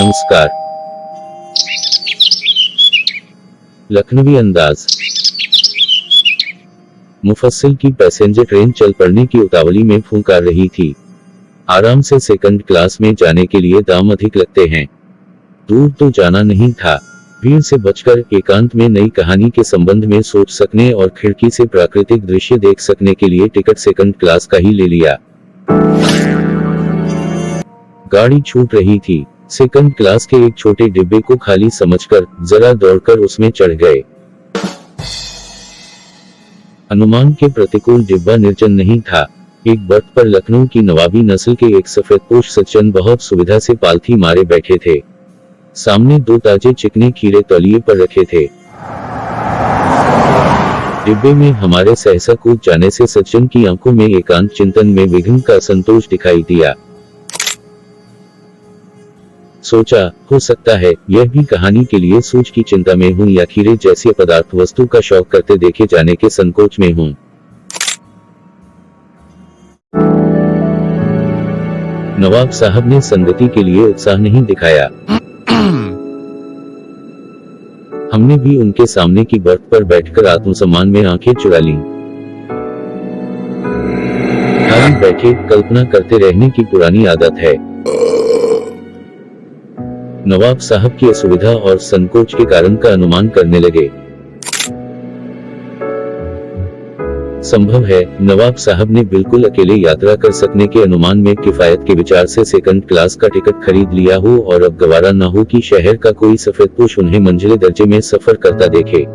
नमस्कार। लखनवी अंदाज। मुफस्सिल की पैसेंजर ट्रेन चल पड़ने की उतावली में फुंकार रही थी। आराम से सेकंड क्लास में जाने के लिए दाम अधिक लगते हैं। दूर तो जाना नहीं था। भीड़ से बचकर एकांत में नई कहानी के संबंध में सोच सकने और खिड़की से प्राकृतिक दृश्य देख सकने के लिए टिकट सेकंड क्लास का ही ले लिया। गाड़ी छूट रही थी। सेकंड क्लास के एक छोटे डिब्बे को खाली समझकर जरा दौड़कर उसमें चढ़ गए। अनुमान के प्रतिकूल डिब्बा निर्जन नहीं था। एक बर्थ पर लखनऊ की नवाबी नस्ल के एक सफेदपोश सज्जन बहुत सुविधा से पालथी मारे बैठे थे। सामने दो ताजे चिकने खीरे तौलिए पर रखे थे। डिब्बे में हमारे सहसा कूद जाने से सज्जन की आंखों में एकांत चिंतन में विघ्न का संतोष दिखाई दिया। सोचा, हो सकता है यह भी कहानी के लिए सूझ की चिंता में हूं या खीरे जैसी पदार्थ वस्तु का शौक करते देखे जाने के संकोच में हूं। नवाब साहब ने संगति के लिए उत्साह नहीं दिखाया। हमने भी उनके सामने की बर्थ पर बैठकर आत्मसम्मान में आंखें चुरा लीं। खाली बैठे कल्पना करते रहने की पुरानी आदत है। नवाब साहब की असुविधा और संकोच के कारण का अनुमान करने लगे। संभव है नवाब साहब ने बिल्कुल अकेले यात्रा कर सकने के अनुमान में किफायत के विचार से सेकंड क्लास का टिकट खरीद लिया हो और अब गवारा न हो कि शहर का कोई सफेदपोश उन्हें मंजिले दर्जे में सफर करता देखे।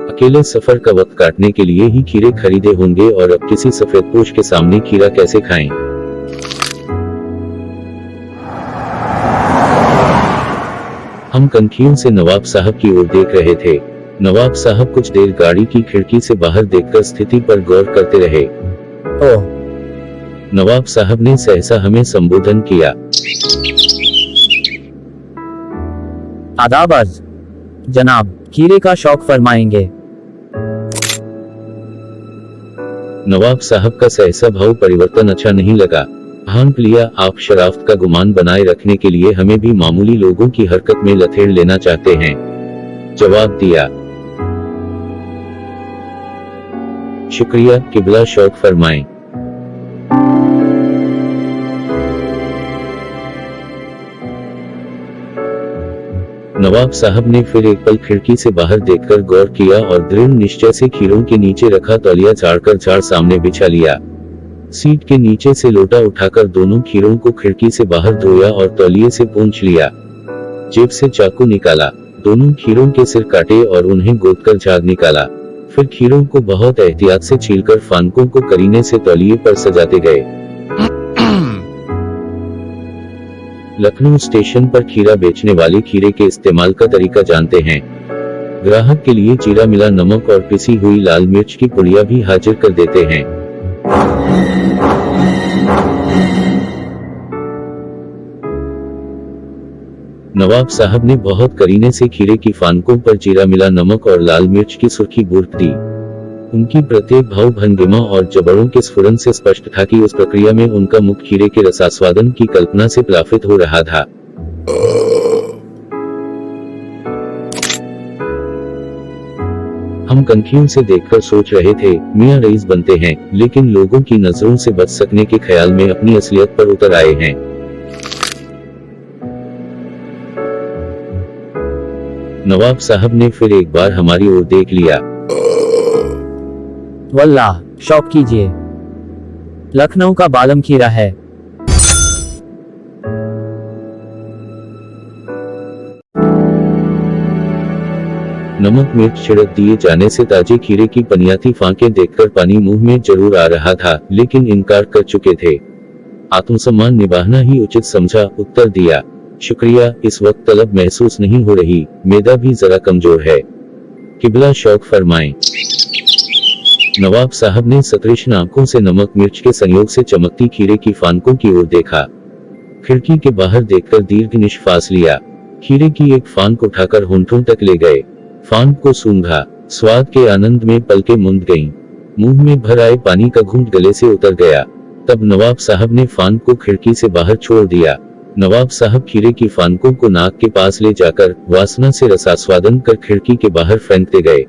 अकेले सफर का वक्त काटने के लिए ही खीरे खरीदे होंगे और अब किसी सफेदपोश के सामने खीरा कैसे खाएं? हम कनखियों से नवाब साहब की ओर देख रहे थे। नवाब साहब कुछ देर गाड़ी की खिड़की से बाहर देखकर स्थिति पर गौर करते रहे। ओह! नवाब साहब ने सहसा हमें संबोधन किया। आदाब अर्ज जनाब, खीरे का शौक फरमाएंगे। नवाब साहब का सहसा भाव परिवर्तन अच्छा नहीं लगा। भांप लिया आप शराफ्त का गुमान बनाए रखने के लिए हमें भी मामूली लोगों की हरकत में लथेड़ लेना चाहते हैं। जवाब दिया, शुक्रिया किबला शौक फरमाएं। नवाब साहब ने फिर एक पल खिड़की से बाहर देखकर गौर किया और दृढ़ निश्चय से खीरों के नीचे रखा तौलिया झाड़कर झाड़ सामने बिछा लिया। सीट के नीचे से लोटा उठाकर दोनों खीरों को खिड़की से बाहर धोया और तौलिए से पोंछ लिया। जेब से चाकू निकाला, दोनों खीरों के सिर काटे और उन्हें गोदकर झाग निकाला। फिर खीरों को बहुत एहतियात से छीलकर फानकों को करीने से तौलिए पर सजाते गए। लखनऊ स्टेशन पर खीरा बेचने वाले खीरे के इस्तेमाल का तरीका जानते हैं। ग्राहक के लिए चीरा मिला नमक और पिसी हुई लाल मिर्च की पुड़िया भी हाजिर कर देते हैं। नवाब साहब ने बहुत करीने से खीरे की फानकों पर जीरा मिला नमक और लाल मिर्च की सुर्खी बुर्क दी। उनकी प्रत्येक भाव भंगिमा और जबड़ों के स्फुरन से स्पष्ट था कि उस प्रक्रिया में उनका मुख खीरे के रसास्वादन की कल्पना से प्लावित हो रहा था। हम कनखियों से देखकर सोच रहे थे, मियां रईस बनते हैं लेकिन लोगों की नजरों से बच सकने के ख्याल में अपनी असलियत पर उतर आए हैं। नवाब साहब ने फिर एक बार हमारी ओर देख लिया। वल्लाह शौक कीजिए, लखनऊ का बालम खीरा है। नमक मिर्च छिड़क दिए जाने से ताजे खीरे की पनियाती फांके देखकर पानी मुंह में जरूर आ रहा था, लेकिन इनकार कर चुके थे। आत्मसम्मान निभाना ही उचित समझा, उत्तर दिया, शुक्रिया इस वक्त तलब महसूस नहीं हो रही, मेदा भी जरा कमजोर है, किबला शौक फरमाएं। नवाब साहब ने सतृष्ण आंखों से नमक मिर्च के संयोग से चमकती खीरे की फानकों की ओर देखा। खिड़की के बाहर देखकर दीर्घ निश्वास लिया। खीरे की एक फानक उठाकर होंठों तक ले गए। फानक को सूंघा, स्वाद के आनंद में पलकें मूंद गईं। मुंह में भर आए पानी का घूंट गले से उतर गया। तब नवाब साहब ने फान को खिड़की से बाहर छोड़ दिया। नवाब साहब खीरे की फानकों को नाक के पास ले जाकर वासना से रसास्वादन कर खिड़की के बाहर फेंकते गए।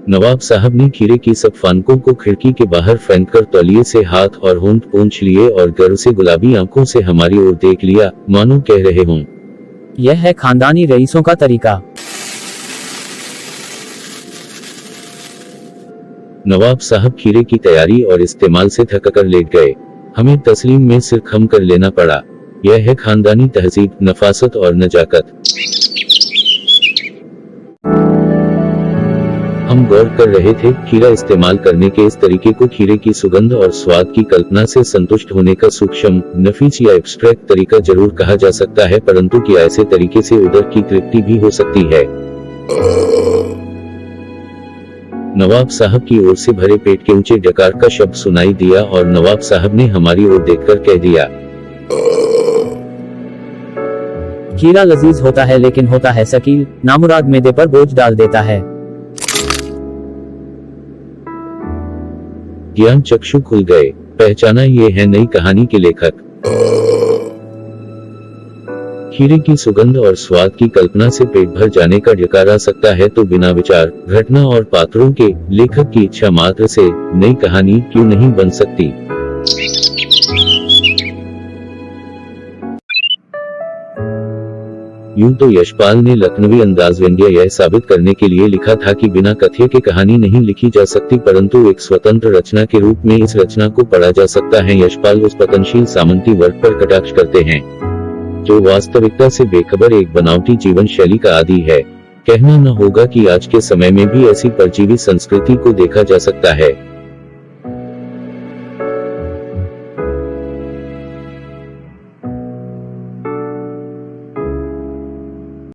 नवाब साहब ने खीरे की सब फानकों को खिड़की के बाहर फेंककर तौलिए से हाथ और होंठ पोंछ लिए और गर्व से गुलाबी आंखों से हमारी ओर देख लिया, मानो कह रहे हों, यह है खानदानी रईसों का तरीका। नवाब साहब खीरे की तैयारी और इस्तेमाल से थककर लेट गए। हमें तस्लीम में सिर खम कर लेना पड़ा। यह है खानदानी तहजीब, नफासत और नजाकत। हम गौर कर रहे थे, खीरा इस्तेमाल करने के इस तरीके को खीरे की सुगंध और स्वाद की कल्पना से संतुष्ट होने का सूक्ष्म, नफीस या एब्स्ट्रैक्ट तरीका जरूर कहा जा सकता है, परंतु क्या ऐसे तरीके से उदर की तृप्ति भी हो सकती है? नवाब साहब की ओर से भरे पेट के ऊंचे डकार का शब्द सुनाई दिया और नवाब साहब ने हमारी ओर देखकर कह दिया, खीरा लजीज होता है लेकिन होता है शकील, नामुराद मैदे पर बोझ डाल देता है। ज्ञान चक्षु खुल गए। पहचाना, ये है नई कहानी के लेखक। खीरे की सुगंध और स्वाद की कल्पना से पेट भर जाने का ढकार आ सकता है, तो बिना विचार, घटना और पात्रों के लेखक की इच्छा मात्र से नई कहानी क्यों नहीं बन सकती? यूं तो यशपाल ने लखनवी अंदाज व्यंग्य यह साबित करने के लिए लिखा था कि बिना कथ्य के कहानी नहीं लिखी जा सकती, परंतु एक स्वतंत्र रचना के रूप में इस रचना को पढ़ा जा सकता है। यशपाल उस पतनशील सामंती वर्ग पर कटाक्ष करते हैं जो वास्तविकता से बेखबर एक बनावटी जीवन शैली का आदी है। कहना न होगा कि आज के समय में भी ऐसी परजीवी संस्कृति को देखा जा सकता है।